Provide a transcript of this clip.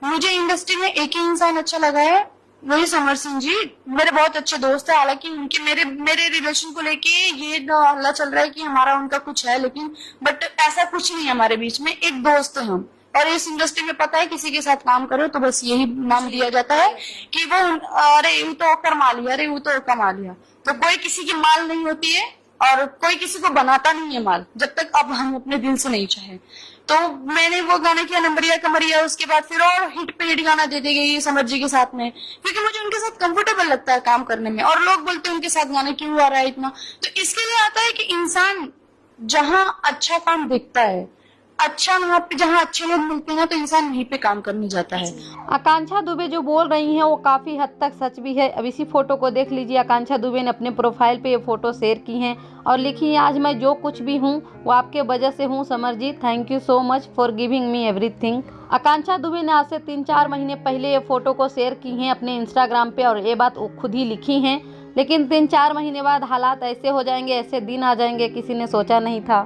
मुझे इंडस्ट्री में एक ही इंसान अच्छा लगा है, वही समर सिंह जी। मेरे बहुत अच्छे दोस्त है, हालांकि उनके मेरे मेरे रिलेशन को लेके ये हल्ला चल रहा है कि हमारा उनका कुछ है, लेकिन बट ऐसा कुछ नहीं है हमारे बीच में। एक दोस्त है हम। और इस इंडस्ट्री में पता है किसी के साथ काम करो तो बस यही नाम दिया जाता है कि वो अरे वो तो कमा लिया, अरे वो तो कमा लिया। तो कोई किसी की माल नहीं होती है और कोई किसी को बनाता नहीं है माल, जब तक अब हम अपने दिल से नहीं चाहे। तो मैंने वो गाना किया नंबरिया कमरिया, उसके बाद फिर और हिट पे हिट गाना दे दी गई समर जी के साथ में, क्योंकि मुझे उनके साथ कंफर्टेबल लगता है काम करने में। और लोग बोलते हैं उनके साथ गाना क्यों आ रहा है इतना, तो इसके लिए आता है कि इंसान जहां अच्छा काम दिखता है, अच्छा वहां पे जहाँ अच्छे लोग मिलते हैं तो इंसान वहीं पे काम करने जाता है। आकांक्षा दुबे जो बोल रही हैं वो काफ़ी हद तक सच भी है। अब इसी फोटो को देख लीजिए, आकांक्षा दुबे ने अपने प्रोफाइल पे ये फोटो शेयर की हैं और लिखी है, आज मैं जो कुछ भी हूँ वो आपके वजह से हूँ Samar ji, thank you so much for giving me everything. Akanksha Dubey ने आज से 3-4 महीने पहले ये फोटो को शेयर की हैं अपने इंस्टाग्राम पे और ये बात वो खुद ही लिखी हैं। लेकिन 3-4 महीने बाद हालात ऐसे हो जाएंगे, ऐसे दिन आ जाएंगे, किसी ने सोचा नहीं था।